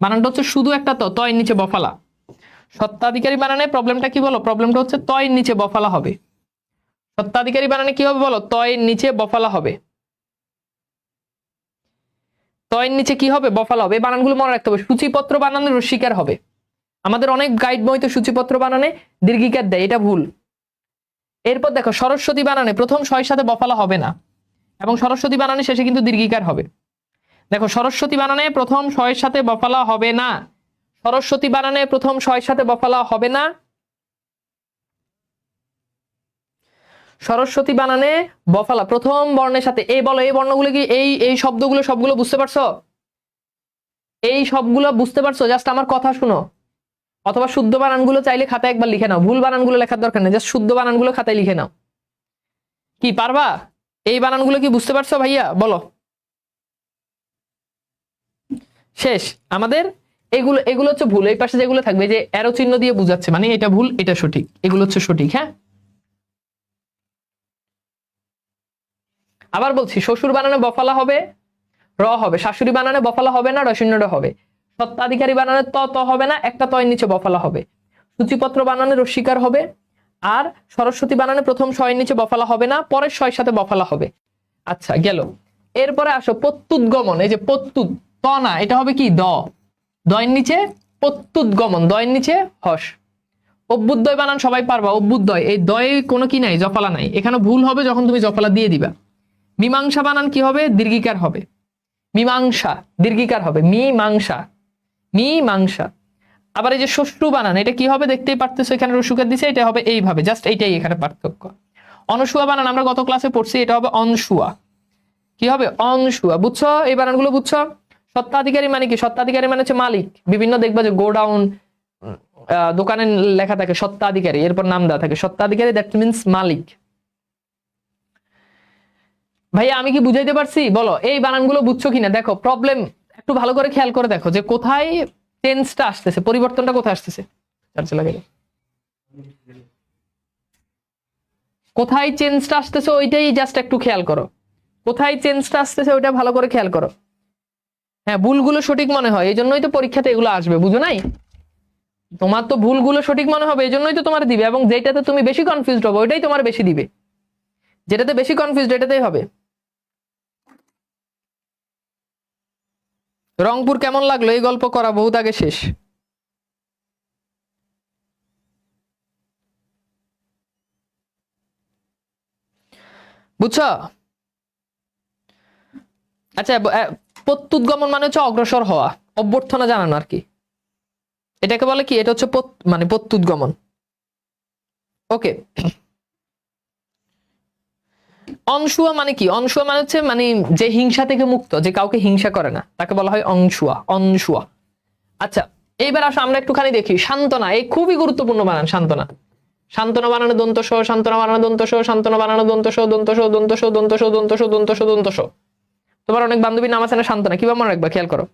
বানানটা হচ্ছে শুধু একটা ত, ত এর নিচে বফালা। সত্ত্বাধিকারী বানানে প্রবলেমটা কি বলো? প্রবলেমটা হচ্ছে ত এর নিচে বফালা হবে। সত্ত্বাধিকারী বানানে কি হবে বলো? ত এর নিচে বফালা হবে। ত এর নিচে কি হবে? বফালা হবে। এই বানানগুলো মনে রাখতে হবে। সূচিপত্র বানানে রস্বীকার হবে। আমাদের অনেক গাইড বইতে সূচিপত্র বানানে দীর্ঘিকার দেয়, এটা ভুল। এরপর দেখো, সরস্বতী বানানে প্রথম শয়ের সাথে বফালা হবে না, এবং সরস্বতী বানানে শেষে কিন্তু দীর্ঘিকার হবে। দেখো, সরস্বতী বানানে প্রথম শয়ের সাথে বফালা হবে না, সরস্বতী বানানে প্রথম শয়ের সাথে বফালা হবে না। সরস্বতী বানানে বফালা প্রথম বর্ণের সাথে। এই বলো, এই বর্ণগুলো কি, এই শব্দগুলো সবগুলো বুঝতে পারছো? এই সবগুলো বুঝতে পারছো? জাস্ট আমার কথা শুনো, অথবা শুদ্ধ বানানগুলো চাইলে খাতায় একবার লিখে নাও, ভুল বানানগুলো লেখার দরকার নেই, জাস্ট শুদ্ধ বানানগুলো খাতায় লিখে নাও। কি পারবা? এই বানানগুলো কি বুঝতে পারছো ভাইয়া? বলো। শেষ। আমাদের এগুলো এগুলো হচ্ছে ভুল। এই পাশে যেগুলো থাকবে, যে অ্যারো চিহ্ন দিয়ে বুঝাচ্ছে, মানে এটা ভুল এটা সঠিক, এগুলো হচ্ছে সঠিক। হ্যাঁ, আবার বলছি, শ্বশুর বানানে বফালা হবে, র হবে। শাশুড়ি বানানে বফালা হবে না, রশূন্য ড হবে। সত্ত্বাধিকারী বানানে ত ত হবে না, একটা ত এর নিচে বফালা হবে। সূচিপত্র বানানে রস্বীকার হবে। আর সরস্বতী বানানে প্রথম শয়ের নিচে বফালা হবে না, পরের শয়ের সাথে বফালা হবে। আচ্ছা, গেল। এরপরে আসো প্রত্যুৎগমন। এই যে প্রত্যুৎ, ত না, এটা হবে কি দ, দ এর নিচে প্রত্যুৎগমন, দ এর নিচে হস। অভ্যুদয় বানান সবাই পারবা, অভ্যুদয়, এই দয়ে কোনো কি নাই, জফলা নাই। এখানে ভুল হবে যখন তুমি জফলা দিয়ে দিবা। মীমাংসা বানান কি হবে? দীর্ঘিকার হবে। মীমাংসা দীর্ঘিকার হবে, মীমাংসা, মীমাংসা। আবার এই যে শ্বশ্রু বানান, এটা কি হবে? দেখতেই পারতেছো, এখানে রসুকার দিছে, এটা হবে এইভাবে, জাস্ট এইটাই এখানে পার্থক্য। অনসুয়া বানান আমরা গত ক্লাসে পড়ছি, এটা হবে অনসুয়া। কি হবে? অনসুয়া। বুঝছো এই বানানগুলো? বুঝছো? সত্ত্বাধিকারী মানে কি? সত্ত্বাধিকারী মানে হচ্ছে মালিক। বিভিন্ন দেখবা যে গোডাউন, দোকানে লেখা থাকে সত্ত্বাধিকারী, এরপর নাম দেওয়া থাকে সত্ত্বাধিকারী, দ্যাট মিনস মালিক। ভাইয়া আমি কি বুঝাইতে পারছি? বলো এই বানানগুলো বুঝছো কিনা। দেখো, প্রবলেম একটু ভালো করে খেয়াল করে দেখো যে কোথায় টেন্সটা আসতেছে, পরিবর্তনটা কোথায় আসতেছে। কোথায় চেঞ্জটা আসতেছে ওইটাই জাস্ট একটু খেয়াল করো। কোথায় চেঞ্জটা আসতেছে ওইটা ভালো করে খেয়াল করো। হ্যাঁ, ভুলগুলো সঠিক মনে হয়, এই জন্যই তো পরীক্ষাতে এগুলো আসবে, বুঝো নাই? তোমার তো ভুলগুলো সঠিক মনে হবে, এই জন্যই তো তোমার দিবে, এবং যেটাতে তুমি বেশি কনফিউজড হবে ওইটাই তোমার বেশি দিবে। যেটাতে বেশি কনফিউজড এটাতেই হবে। রংপুর কেমন লাগলো? এই গল্প করা বহুত আগে শেষ। বুঝছো? আচ্ছা, প্রত্যুৎগমন মানে হচ্ছে অগ্রসর হওয়া, অভ্যর্থনা জানানো আর কি। এটাকে বলে কি? এটা হচ্ছে মানে প্রত্যুৎগমন। ওকে। অনসুয়া মানে কি? অনসুয়া মানে হচ্ছে মানে যে হিংসা থেকে মুক্ত, যে কাউকে হিংসা করে না, তাকে বলা হয় অনসুয়া, অনসুয়া। আচ্ছা, এইবার আসো আমরা একটুখানি দেখি সান্ত্বনা। এই খুবই গুরুত্বপূর্ণ বানান সান্ত্বনা। সান্ত্বনা বানানো দন্ত স, সান্ত্বনা বানানো দন্ত স, সান্ত্বনা বানানো দন্ত স, দন্ত স, দন্ত স, দন্ত স, দন্ত স, দন্ত স, দন্ত স। তোমার অনেক বান্ধবীর নাম আছে না সান্ত্বনা, কিভাবে মনে রাখবা? খেয়াল করো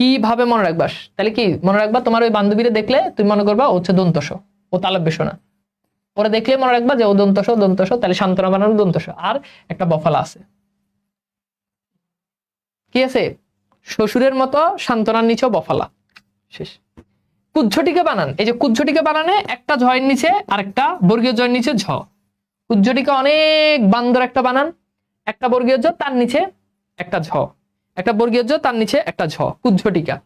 কিভাবে মনে রাখবা। তাহলে কি মনে রাখবা? তোমার ওই বান্ধবীরে দেখলে তুমি মনে করবা ও হচ্ছে দন্ত স, ও তালব্য স না। ওরা দেখলে মনে রাখবা যে ও দন্ত স, দন্ত স, তাহলে সান্ত্বনা বানানো দন্ত স। আর একটা বফালা আছে, কি আছে? শ্বশুরের মতো সান্ত্বনার নিচেও বফালা, শেষ। কুজ্ঝটিকা বানান। এই যে কুজ্ঝটিকা বানানে একটা ঝয়ের নিচে আর একটা বর্গীয় জয়ের নিচে ঝ। কুজ্ঝটিকা অনেক বান্দর একটা বানান, একটা বর্গীয় জ তার নিচে একটা ঝ, একটা বর্গীয় জ তার নিচে একটা ঝ। কুজ্ঝটিকা।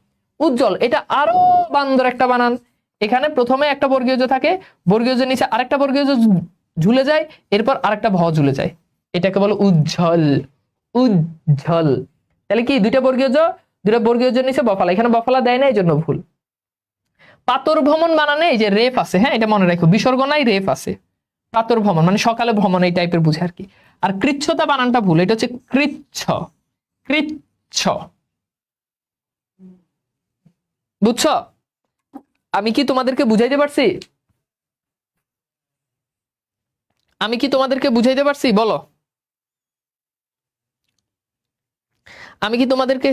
উজ্জ্বল, এটা আরো বান্দর একটা বানান। এখানে প্রথমে একটা বর্গীয় জ থাকে, বর্গীয় জ নিচে আরেকটা বর্গীয় জ ঝুলে যায়, এরপর আরেকটা ভ ঝুলে যায়। এটাকে বলো উজ্জ্বল, উজ্জ্বল। তাহলে কি দুইটা বর্গীয় জ নিচে বফলা, এখানে বফলা দেয় না, এই জন্য ভুল। পাতর ভ্রমণ বানানে এই যে রেফ আছে, হ্যাঁ এটা মনে রাখো, বিসর্গ নাই রেফ আছে। প্রাতর ভ্রমণ মানে সকালে ভ্রমণ, এই টাইপের বুঝে আর কি। আর কৃচ্ছতা বানানটা ভুল, এটা হচ্ছে কৃচ্ছ, কৃচ্ছ। বুঝছো? আমি কি তোমাদেরকে বুঝাইতে পারছি? আমি কি তোমাদেরকে বুঝাইতে পারছি বলো? আমি কি তোমাদেরকে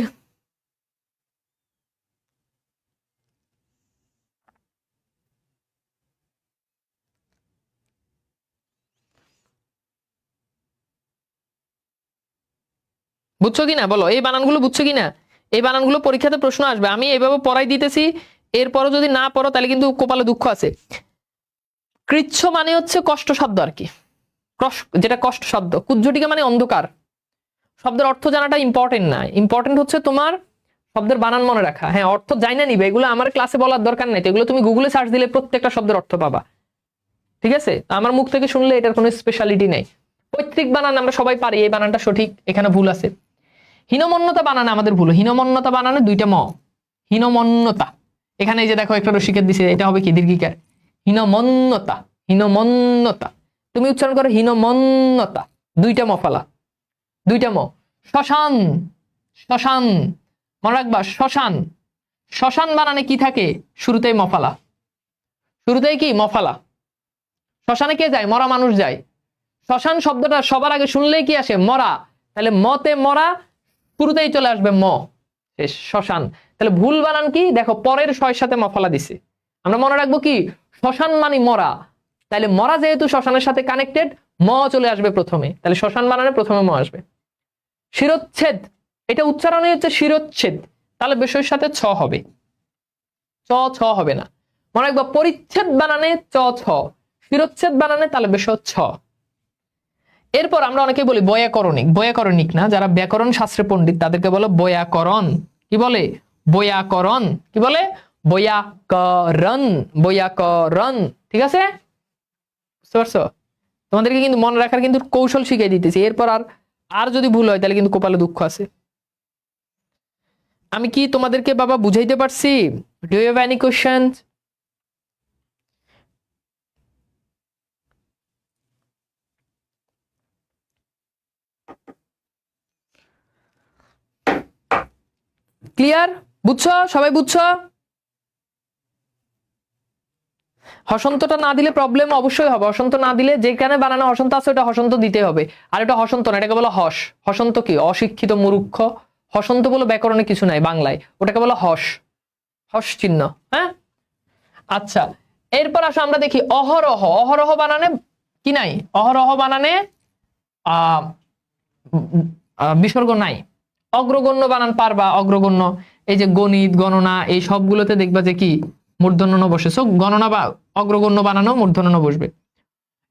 বুঝছো কিনা বলো? এই বানানগুলো বুঝছো কিনা? এই বানানগুলো পরীক্ষাতে প্রশ্ন আসবে, আমি এইভাবে পড়াই দিতেছি, এরপরও যদি না পড়ো তাহলে কিন্তু কপালে দুঃখ আছে। কৃচ্ছ মানে হচ্ছে কষ্ট শব্দ আর কি, যেটা কষ্ট শব্দ। কুজ্জটিকা মানে অন্ধকার। শব্দের অর্থ জানাটা ইম্পর্টেন্ট না, ইম্পর্টেন্ট হচ্ছে তোমার শব্দের বানান মনে রাখা। হ্যাঁ অর্থ যাই না নিবে, এগুলো আমার ক্লাসে বলার দরকার নাই, এগুলো তুমি গুগলে সার্চ দিলে প্রত্যেকটা শব্দের অর্থ পাবা। ঠিক আছে, আমার মুখ থেকে শুনলে এটার কোনো স্পেশালিটি নেই। পৈতৃক বানান আমরা সবাই পারি, এই বানানটা সঠিক, এখানে ভুল আছে। হীনমন্যতা বানানে আমাদের ভুল, হীনমন্যতা বানানে দুইটা ম, হীনমন্যতা। এখানে এই যে দেখো একটা রসিকের দিছে, এটা হবে কি দীর্ঘিকার, হীনমন্যতা, হীনমন্যতা। তুমি উচ্চারণ করো হীনমন্যতা, দুইটা ম ফালা, দুইটা ম। শ্মশান, শ্মশান মনে রাখবা, শ্মশান, শ্মশান বানানে কি থাকে, শুরুতেই মফালা, শুরুতেই কি মফালা। শ্মশানে কে যায়, মরা মানুষ যায়। শ্মশান শব্দটা সবার আগে শুনলেই কি আসে, মরা, তাহলে মতে মরা, শুরুতেই চলে আসবে ম, শেষ শ্মশান। তাহলে ভুল বানান কি দেখো, পরের শয়ের সাথে মফালা দিছে। আমরা মনে রাখবো কি, শ্মশান মানে মরা, তাহলে মরা যেহেতু শ্মশানের সাথে কানেক্টেড, ম চলে আসবে প্রথমে, তাহলে শ্মশান বানানে প্রথমে ম আসবে। শিরোচ্ছেদ, এটা উচ্চারণে হচ্ছে শিরোচ্ছেদ, তাহলে বিষয়ের সাথে ছ হবে, চ ছ হবে না। মনে রাখবো পরিচ্ছেদ বানানে চ ছ, শিরোচ্ছেদ বানানে তাহলে বিষয় ছ। এরপর আমরা অনেকে বলি বৈয়াকরণিক, বৈয়াকরণিক না, যারা ব্যাকরণ শাস্ত্রে পণ্ডিত তাদেরকে বলো বৈয়াকরণ। কি বলে, বৈয়াকরণ। কি বলে, বৈয়াকরণ, বৈয়াকরণ। ঠিক আছে, বুঝতে পারছো? তোমাদেরকে কিন্তু মনে রাখার কিন্তু কৌশল শিখিয়ে দিতেছি, এরপর আর যদি ভুল হয় তাহলে কিন্তু কপালে দুঃখ আছে। আমি কি তোমাদেরকে বাবা বুঝাইতে পারছি? Do you have any question? Clear? বুঝছো সবাই, বুঝছো? হসন্তটা না দিলে প্রবলেম অবশ্যই হবে, হসন্ত না দিলে, যেখানে বানানো হসন্ত আছে ওটা হসন্ত দিতে হবে। আর এটা হসন্ত না, এটাকে বলো হস। হসন্ত কি, অশিক্ষিত মূর্খ, হসন্ত বলো ব্যাকরণে কিছু নাই বাংলায়, ওটাকে বলো হস, হস চিহ্ন। হ্যাঁ আচ্ছা, এরপর আসো আমরা দেখি অহরহ। অহরহ বানানে কি নাই, অহরহ বানানে বিসর্গ নাই। অগ্রগণ্য বানান পারবা, অগ্রগণ্য, এই যে গণিত গণনা এই সবগুলোতে দেখবা যে কি মূর্ধন্য ন বসে, সো গণনা বা অগ্রগণ্য বানানো মূর্ধন্য ন বসবে।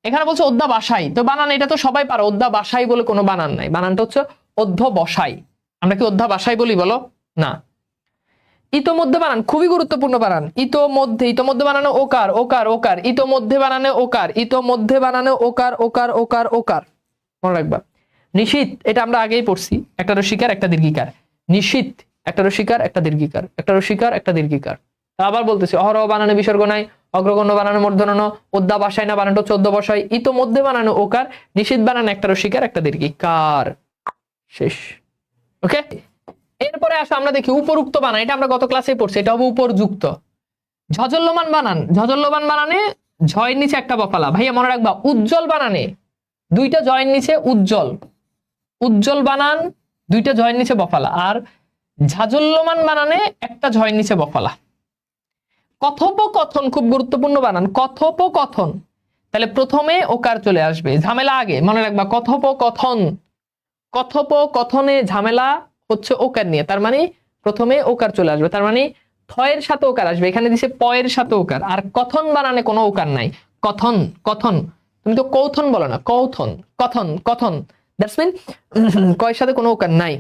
এখানে বলছে অধ্যাবাসাই, তো বানান এটা তো সবাই পারো, অধ্যাবাসাই বলে কোনো বানান নাই, বানানটা হচ্ছে অধ্যবসাই। আমরা কি অধ্যাবাসাই বলি বলো? না। ইতোমধ্যে বানান খুবই গুরুত্বপূর্ণ বানান, ইতোমধ্যে, ইতোমধ্যে বানানো ওকার, ওকার, ওকার, ইতোমধ্যে বানানো ওকার, ইতোমধ্যে বানানো ওকার, ওকার, ওকার, ওকার, মনে রাখবা। নিশীথ, এটা আমরা আগেই পড়ছি, একটা রসিকার একটা দীর্ঘিকার, নিশীথ একটা রসিকার একটা দীর্ঘিকার, একটা রসিকার একটা দীর্ঘিকার। আবার বলতেছি, অহরহ বানানো বিসর্গ নাই, অগ্রগণ্য বানানো মূর্ধন্য ন, অধ্যাবাসাই না বানানো 14 বসাই, ইতোমধ্যে বানানো ওকার, নিশীথ বানানো একটা রসিকার একটা দীর্ঘিকার, শেষ। ওকে, এরপরে আসো আমরা দেখি উপরুক্ত বানান, এটা আমরা গত ক্লাসে পড়ছি, এটা হবে উপরযুক্ত। ঝজল্যমান বানান, ঝজল্যমান বানানে ঝয়ের নিচে একটা বফালা, ভাইয়া মনে রাখবা। উজ্জ্বল বানানে দুইটা জয়ের নিচে উজ্জ্বল, উজ্জ্বল বানান দুইটা জয়ের নিচে বফালা, আর ঝাজল্যমান বানানে একটা জয়ের নিচে বফালা। কথোপকথন খুব গুরুত্বপূর্ণ বানান, কথোপকথন, তাহলে প্রথমে ওকার চলে আসবে, ঝামেলা আগে, মনে রাখবা। কথোপকথন, কথোপকথনে ঝামেলা হচ্ছে ওকার নিয়ে, তার মানে প্রথমে ওকার চলে আসবে, তার মানে থয়ের সাথে ওকার আসবে, এখানে দিছে পয়ের সাথে ওকার। আর কথন বানানে কোনো ওকার নাই, কথন, কথন, তুমি তো কৌথন বলো না, কৌথন, কথন, কথন, দ্যাটস মিন কয়ের সাথে কোনো ওকার নাই।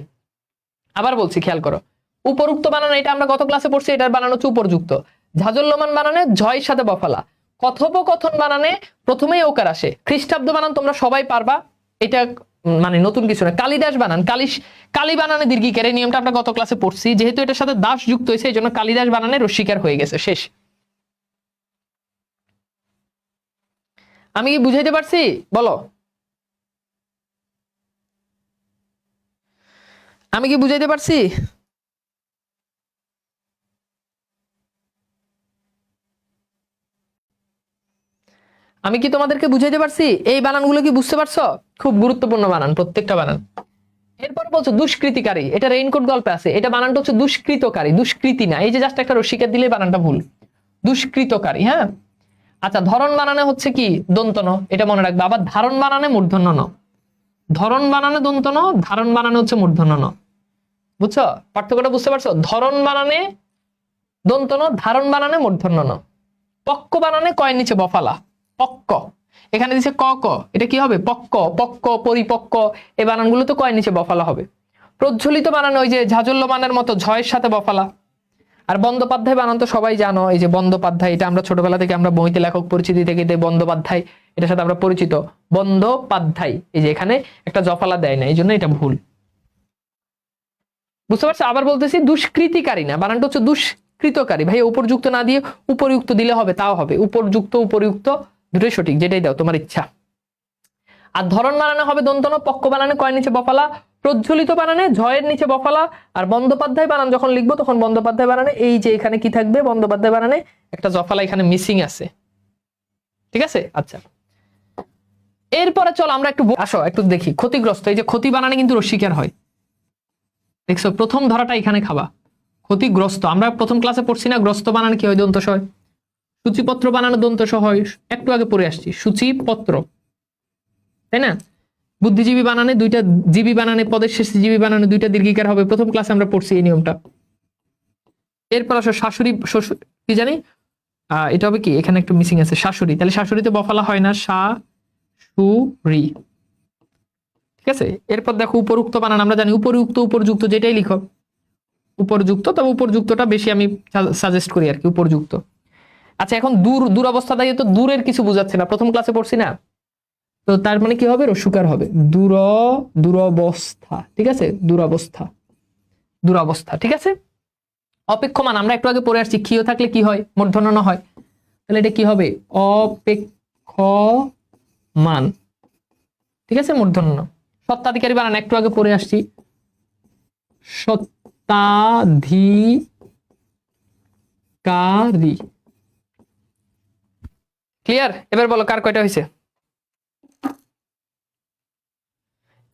আবার বলছি খেয়াল করো, উপরুক্ত বানানো এটা আমরা গত ক্লাসে পড়ছি, এটার বানানো হচ্ছে উপরযুক্ত। ঝাজল্যমান বানানে ঝয়ের সাথে বফালা। কথোপকথন বানানে প্রথমেই ওকার আসে। খ্রিস্টাব্দ বানান তোমরা সবাই পারবা, এটা মানে নতুন কিছু না। কালিদাস বানান, কালি বানানে দীর্ঘিকার, এই নিয়মটা আমরা গত ক্লাসে পড়ছি। যেহেতু এটার সাথে দাস যুক্ত হয়েছে, এই জন্য কালিদাস বানানে রস্যিকার হয়ে গেছে, শেষ। আমি কি বুঝাইতে পারছি? বলো, আমি কি বুঝাইতে পারছি? আমি কি তোমাদেরকে বুঝাইতে পারছি? এই বানানগুলো কি বুঝতে পারছো? খুব গুরুত্বপূর্ণ বানান, প্রত্যেকটা বানান। এরপর বলছো দুষ্কৃতিকারী, এটা রেইনকোট গল্পে আছে, এটা বানানটা হচ্ছে দুষ্কৃতকারী, দুষ্কৃতি না। এই যে জাস্ট একটা রস্যিকার দিলে বানানটা ভুল, দুষ্কৃতকারী। হ্যাঁ, আচ্ছা, ধরন বানানে হচ্ছে কি দন্ত ন, এটা মনে রাখবে। আবার ধারণ বানানে মূর্ধন্য ন, ধরন বানানে দন্ত ন, ধারণ বানানে হচ্ছে মূর্ধন্য ন। বুঝছো পার্থক্যটা? বুঝতে পারছো? ধরন বানানে দন্ত ন, ধারণ বানানে মূর্ধন্য ন। পক্ক বানানে কয়ের নিচে বফালা, পক্ক। এখানে দিচ্ছে ক ক, এটা কি হবে? পক্ক, পক্ক, পরিপক্ক, এই বানানগুলো তো কয়ের নিচে বফালা হবে। প্রজ্বলিত বানানো ওই যে ঝাজল্যমানের মতো ঝয়ের সাথে বফালা। আর বন্দ্যোপাধ্যায় বানান তো সবাই জানো, এই যে বন্দ্যোপাধ্যায়, এটা আমরা ছোটবেলা থেকে আমরা বইতে লেখক পরিচিতি থেকে বন্দ্যোপাধ্যায়, এটার সাথে আমরা পরিচিত। বন্দ্যোপাধ্যায়, এই যে এখানে একটা জফালা দেয় না, এই জন্য এটা ভুল। বুঝতে পারছো? আবার বলতেছি, দুষ্কৃতিকারী না, বানানটা হচ্ছে দুষ্কৃতকারী। ভাই উপরযুক্ত না দিয়ে উপরযুক্ত দিলে হবে, তাও হবে। উপরযুক্ত উপরযুক্ত দুটোই সঠিক, যেটাই দাও তোমার ইচ্ছা। আর ধরন বানানো হবে দন্তন, পক্ক বানানে কয়ের নিচে বফালা, প্রজ্বলিত বানানে ঝয়ের নিচে বফালা। আর বন্দ্যোপাধ্যায় বানান যখন লিখবো তখন বন্দ্যোপাধ্যায় বানানে এই যে এখানে কি থাকবে, বন্দ্যোপাধ্যায় বানানে একটা জফালা এখানে মিসিং আছে। ঠিক আছে? আচ্ছা, এরপরে চলো আমরা একটু আসো একটু দেখি ক্ষতিগ্রস্ত। এই যে ক্ষতি বানানে কিন্তু রস্যিকার হয়, দেখছো? প্রথম ধরাটা এখানে খাবা, ক্ষতিগ্রস্ত। আমরা প্রথম ক্লাসে পড়ছি না, গ্রস্ত বানানে কি হয়? দন্তস হয়। সূচিপত্র বানানো দন্তস হয়, একটু আগে পড়ে আসছি, সূচিপত্র, তাই না? বুদ্ধিজীবী বানানে দুইটা, জীবী বানানে পদের শেষে জীবী বানানে দুইটা দীর্ঘিকার হবে, প্রথম ক্লাসে আমরা পড়ছি এই নিয়মটা। এরপর আসো শাশুড়ি, শ্বশুর, কি জানি এটা হবে কি, এখানে একটু মিসিং আছে, শাশুড়ি। তাহলে শাশুড়িতে বফালা হয় না, শাশুড়ি। ঠিক আছে? এরপর দেখো উপরুক্ত বানান, আমরা জানি উপরুক্ত উপরযুক্ত, যেটাই লিখো উপরযুক্ত, তবে উপরযুক্তটা বেশি আমি সাজেস্ট করি আর কি, উপরযুক্ত। আচ্ছা, এখন দুরবস্থা দাঁড়িয়ে তো দূরের কিছু বুঝাচ্ছে না, প্রথম ক্লাসে পড়ছি না, তো তার মানে কি হবে? রস্যকার হবে, দুরবস্থা। ঠিক আছে? দুরবস্থা, দুরবস্থা। ঠিক আছে? অপেক্ষমান আমরা একটু আগে পড়ে আসছি, ক্ষীয় থাকলে কি হয়? মূর্ধন্য ন হয়। তাহলে এটা কি হবে? অপেক্ষমান। ঠিক আছে? মূর্ধন্য। সত্ত্বাধিকারী বানান একটু আগে পড়ে আসছি, সত্ত্বাধিকারী। ক্লিয়ার? এবার বলো কার কয়টা হয়েছে?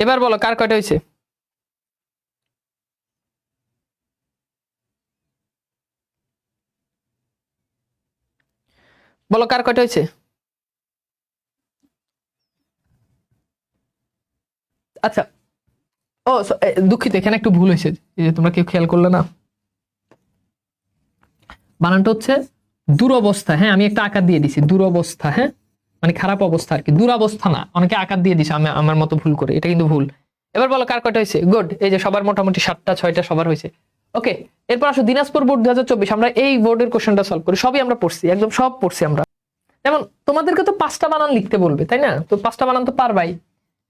এবার বলো কার কয়টা হয়েছে? বলো কার কয়টা হয়েছে? আচ্ছা, ও দুঃখিত, এখানে একটু ভুল হয়েছে, এই যে তোমরা কেউ খেয়াল করলে না, বানানটা হচ্ছে দুরবস্থা। হ্যাঁ, আমি একটা আকার দিয়ে দিছি, দুরবস্থা। হ্যাঁ, মানে খারাপ অবস্থা আর কি, দুরবস্থা না। অনেকে আকার দিয়ে দিছে, আমি আমার মতো ভুল করে, এটা কিন্তু ভুল। এবার বলো কার কয়টা হয়েছে? গুড, এই যে সবার মোটামুটি 7টা 6টা সবার হয়েছে। ওকে, এরপর আসো দিনাজপুর বোর্ড 2024। আমরা এই বোর্ডের কোশ্চেনটা সলভ করি, সবই আমরা পড়ছি, একদম সব পড়ছি আমরা। যেমন তোমাদেরকে তো 5টা বানান লিখতে বলবে, তাই না? তো 5টা বানান তো পারবাই।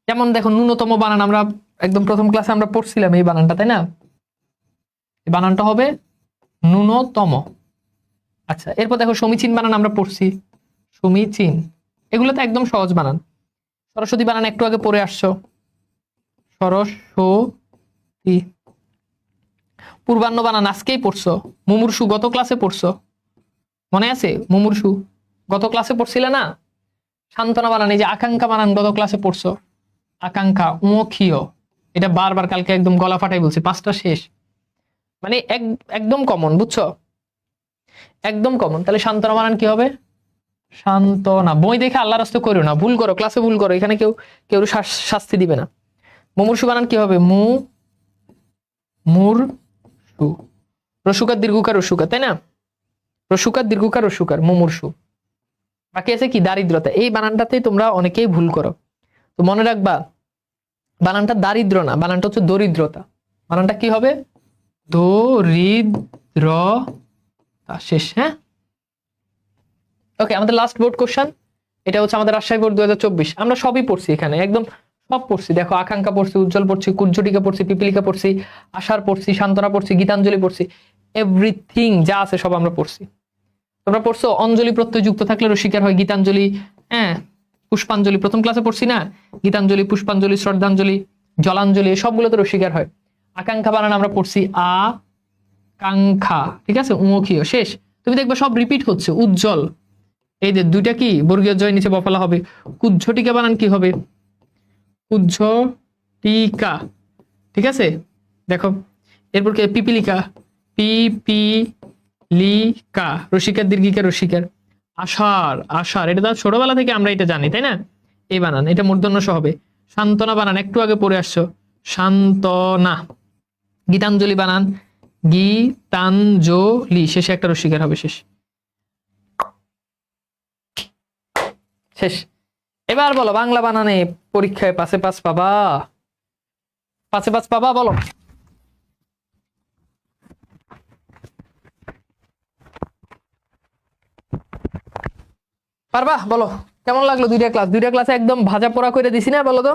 যেমন দেখো, ন্যূনতম বানান আমরা একদম প্রথম ক্লাসে আমরা পড়ছিলাম এই বানানটা, তাই না? এই বানানটা হবে ন্যূনতম। আচ্ছা, এরপর দেখো সমীচীন বানান আমরা পড়ছি, সমীচীন। এগুলো তো একদম সহজ বানান। সরস্বতী বানান একটু আগে পড়ে আসছো, সরস্বতী। পূর্বাহ্ন বানান আজকেই পড়ছো। মুমূর্ষু গত ক্লাসে পড়ছো, মনে আছে? মুমূর্ষু গত ক্লাসে পড়ছিলে না? সান্ত্বনা বানান, এই যে আকাঙ্ক্ষা বানান গত ক্লাসে পড়ছো, আকাঙ্ক্ষা। উমক্ষীয়, এটা বারবার কালকে একদম গলা ফাটাই বলছি, 5টা শেষ। মানে একদম কমন, বুঝছো? একদম কমন। তাহলে সান্ত্বনা বানান কি হবে? সান্ত্বনা। বই দেখে আল্লাহর রাস্তে করো না, ভুল করো, ক্লাসে ভুল করো, এখানে কেউ কেউ শাস্তি দিবে না। মুমূর্ষু বানান কি হবে? মুমূর্ষু। রসুকার দীর্ঘকার রসুকার, তাই না? রসুকার দীর্ঘকার রসুকার, মুমূর্ষু। বাকি আছে কি? দারিদ্রতা। এই বানানটাতে তোমরা অনেকেই ভুল করো, তো মনে রাখবা বানানটা দারিদ্র না, বানানটা হচ্ছে দরিদ্রতা। বানানটা কি হবে? দরিদ্রতা। শেষ। হ্যাঁ, ওকে, আমাদের লাস্ট বোর্ড কোশ্চেন, এটা হচ্ছে আমাদের রাজশাহী বোর্ড 2024। আমরা সবই পড়ছি এখানে, একদম সব পড়ছি, দেখো আকাঙ্ক্ষা পড়ছি, উজ্জ্বল পড়ছি, কুজ্জটিকা পড়ছি, পিপিলিকা পড়ছি, আশার পড়ছি, সান্ত্বনা পড়ছি, গীতাঞ্জলি পড়ছি, এভরিথিং যা আছে সব আমরা পড়ছি। তোমরা পড়ছো অঞ্জলি প্রত্যয় যুক্ত থাকলে রসিকার হয়, গীতাঞ্জলি, হ্যাঁ, পুষ্পাঞ্জলি প্রথম ক্লাসে পড়ছি না, গীতাঞ্জলি, পুষ্পাঞ্জলি, শ্রদ্ধাঞ্জলি, জলাঞ্জলি, সবগুলো তো রসিকার হয়। আকাঙ্ক্ষা বানান আমরা পড়ছি আ কাঙ্ক্ষা, ঠিক আছে, উমুখীয়, শেষ। তুমি দেখবে সব রিপিট হচ্ছে। উজ্জ্বল, এই যে দুইটা কি বর্গীয় জয় নিচে বফলা হবে। কুজ্ঝটিকা বানান কি হবে? কুজ্ঝটিকা, ঠিক আছে, দেখো। এরপর কি পিপিলিকা, পিপিলিকা, রসিকার দীর্ঘিকা রসিকার। আষাঢ়, আষাঢ়, এটা তো ছোটবেলা থেকে আমরা এটা জানি, তাই না? এই বানান, এটা মূর্ধন্য স হবে। সান্ত্বনা বানান একটু আগে পড়ে আসছো, সান্তনা। গীতাঞ্জলি বানান গীতাঞ্জলি, শেষে একটা রসিকার হবে, শেষ। শেষ। এবার বলো বাংলা বানানে পরীক্ষায় পাশে পাস পাবা? পাশে পাস পাবা বলো। পারবা বলো? কেমন লাগলো দুইটা ক্লাস? দুইটা ক্লাসে একদম ভাজা পোড়া করে দিছি না, বলো তো?